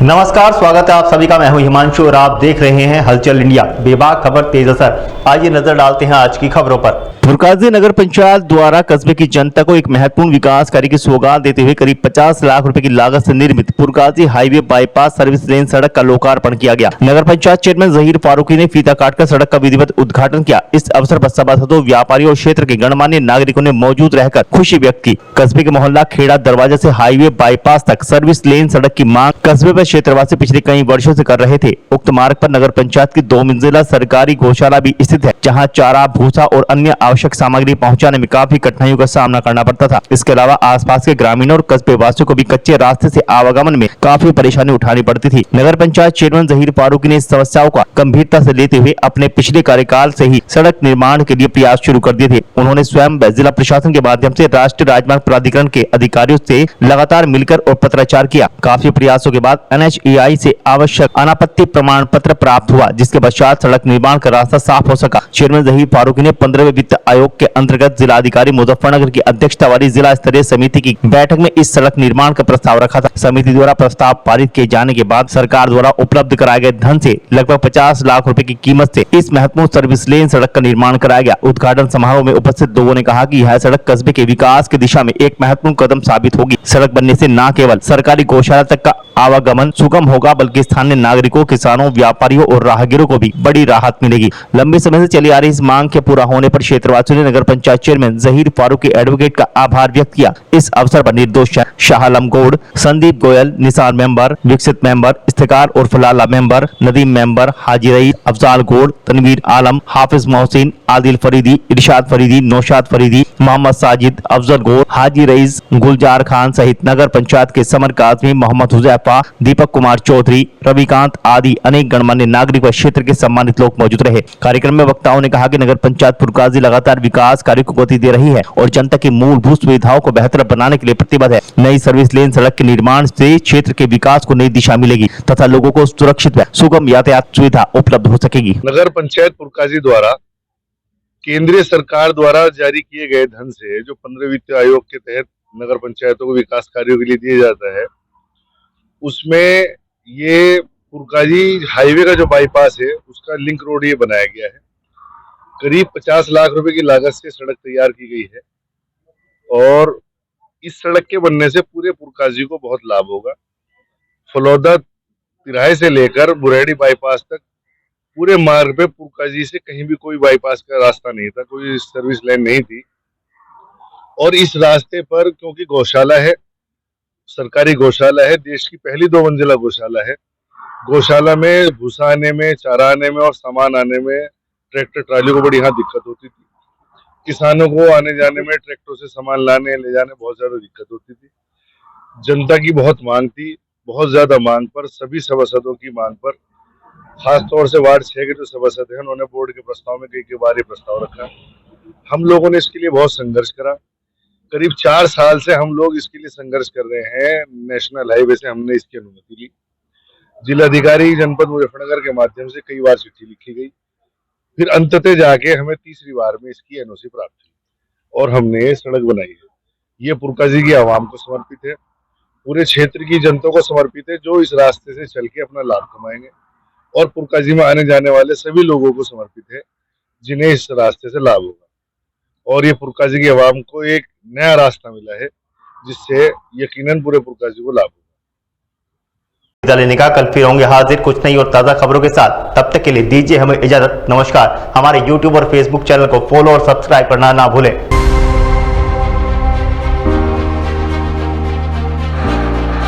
नमस्कार, स्वागत है आप सभी का। मैं हूं हिमांशु और आप देख रहे हैं हलचल इंडिया। बेबाक खबर तेज असर। आइए नजर डालते हैं आज की खबरों पर। फुरकाजी नगर पंचायत द्वारा कस्बे की जनता को एक महत्वपूर्ण विकास कार्य की सौगात देते हुए करीब 50 लाख रुपए की लागत से निर्मित फुरकाजी हाईवे बाईपास सर्विस लेन सड़क का लोकार्पण किया गया। नगर पंचायत चेयरमैन जहीर फारूकी ने फीता काटकर सड़क का विधिवत उद्घाटन किया। इस अवसर पर सभासदों, व्यापारियों और क्षेत्र के गणमान्य नागरिकों ने मौजूद रहकर खुशी व्यक्त की। कस्बे के मोहल्ला खेड़ा दरवाजा से हाईवे बाईपास तक सर्विस लेन सड़क की मांग कस्बे में क्षेत्रवासी पिछले कई वर्षों से कर रहे थे। उक्त मार्ग पर नगर पंचायत की 2 मंजिला सरकारी गौशाला भी स्थित है, जहां चारा, भूसा और अन्य आवश्यक सामग्री पहुंचाने में काफी कठिनाइयों का सामना करना पड़ता था। इसके अलावा आसपास के ग्रामीणों और कस्बे वासियों को भी कच्चे रास्ते से आवागमन में काफी परेशानी उठानी पड़ती थी। नगर पंचायत चेयरमैन जहीर फारूकी ने इस समस्याओं का गंभीरता से लेते हुए अपने पिछले कार्यकाल से ही सड़क निर्माण के लिए प्रयास शुरू कर दिए थे। उन्होंने स्वयं जिला प्रशासन के माध्यम से राष्ट्रीय राजमार्ग प्राधिकरण के अधिकारियों से लगातार मिलकर और पत्राचार किया। काफी प्रयासों के बाद NHAI से आवश्यक अनापत्ति प्रमाण पत्र प्राप्त हुआ, जिसके पश्चात सड़क निर्माण का रास्ता साफ हो सका। चेयरमैन जहीर फारूकी ने 15वें वित्त आयोग के अंतर्गत जिलाधिकारी मुजफ्फरनगर की अध्यक्षता वाली जिला स्तरीय समिति की बैठक में इस सड़क निर्माण का प्रस्ताव रखा था। समिति द्वारा प्रस्ताव पारित किए जाने के बाद सरकार द्वारा उपलब्ध कराए गए धन से लगभग 50 लाख रुपए की कीमत से इस महत्वपूर्ण सर्विस लेन सड़क का निर्माण कराया गया। उद्घाटन समारोह में उपस्थित लोगों ने कहा कि यह सड़क कस्बे के विकास की दिशा में एक महत्वपूर्ण कदम साबित होगी। सड़क बनने से न केवल सरकारी गौशाला तक का आवागमन सुगम होगा, बल्कि स्थानीय नागरिकों, किसानों, व्यापारियों और राहगीरों को भी बड़ी राहत मिलेगी। लंबे समय से चली आ रही इस मांग के पूरा होने पर क्षेत्रवासियों ने नगर पंचायत चेयरमैन जहीर फारूकी एडवोकेट का आभार व्यक्त किया। इस अवसर पर निर्दोष शाह आलम गौड़, संदीप गोयल, निसार मेंबर, विकसित मेंबर, इफ्तिकार और फलाला मेंबर, नदीम मेंबर, हाजी रईस, अफजाल गौड़, तनवीर आलम, हाफिज मोहसिन, आदिल फरीदी, इरशाद फरीदी, नौशाद फरीदी, मोहम्मद साजिद, अफजल गौड़, हाजी रईस, गुलजार खान सहित नगर पंचायत के समर काजमी, मोहम्मद हुजैफा, दीपक कुमार चौधरी, रविकांत आदि अनेक गणमान्य नागरिक व क्षेत्र के सम्मानित लोग मौजूद रहे। कार्यक्रम में वक्ताओं ने कहा कि नगर पंचायत फुरकाजी लगातार विकास कार्यों को गति दे रही है और जनता की मूलभूत सुविधाओं को बेहतर बनाने के लिए प्रतिबद्ध है। नई सर्विस लेन सड़क के निर्माण से क्षेत्र के विकास को नई दिशा मिलेगी तथा लोगों को सुरक्षित व सुगम यातायात सुविधा उपलब्ध हो सकेगी। नगर पंचायत फुरकाजी द्वारा केंद्रीय सरकार द्वारा जारी किए गए धन से जो 15 वित्त आयोग के तहत नगर पंचायतों को विकास कार्यों के लिए दिया जाता है, उसमें ये फुरकाजी हाईवे का जो बाईपास है उसका लिंक रोड ये बनाया गया है। करीब 50 लाख रुपए की लागत से सड़क तैयार की गई है और इस सड़क के बनने से पूरे फुरकाजी को बहुत लाभ होगा। फलौदा तिराहे से लेकर बुरेडी बाईपास तक पूरे मार्ग पे फुरकाजी से कहीं भी कोई बाईपास का रास्ता नहीं था, कोई सर्विस लाइन नहीं थी। और इस रास्ते पर क्योंकि गौशाला है, सरकारी गौशाला है, देश की पहली 2 मंजिला गौशाला है। गौशाला में भूसा आने में, चारा आने में और सामान आने में ट्रैक्टर ट्राली को बड़ी यहाँ दिक्कत होती थी। किसानों को आने जाने में ट्रैक्टर से सामान लाने ले जाने बहुत ज्यादा दिक्कत होती थी। जनता की बहुत मांग थी, बहुत ज्यादा मांग पर सभी सभासदों की मांग पर, खासतौर से वार्ड 6 के जो सभासद हैं उन्होंने बोर्ड के प्रस्ताव में कई बार ये प्रस्ताव रखा। हम लोगों ने इसके लिए बहुत संघर्ष करा। करीब 4 साल से हम लोग इसके लिए संघर्ष कर रहे हैं। नेशनल हाईवे से हमने इसकी अनुमति ली। जिलाधिकारी जनपद मुजफ्फरनगर के माध्यम से कई बार चिट्ठी लिखी गई, फिर अंततः जाके हमें तीसरी बार में इसकी NOC प्राप्त हुई और हमने ये सड़क बनाई है। ये फुरकाजी की आवाम को समर्पित है, पूरे क्षेत्र की जनता को समर्पित है जो इस रास्ते से चल के अपना लाभ कमाएंगे, और फुरकाजी में आने जाने वाले सभी लोगों को समर्पित है जिन्हें इस रास्ते से लाभ होगा। और ये फुरकाजी की आवाम को एक नया रास्ता मिला है जिससे यकीनन पूरे फुरकाजी को लाभ होगा। लेने का कल फिर होंगे हाजिर कुछ नई और ताजा खबरों के साथ। तब तक के लिए दीजिए हमें इजाजत। नमस्कार। हमारे YouTube और Facebook चैनल को फॉलो और सब्सक्राइब करना ना भूलें।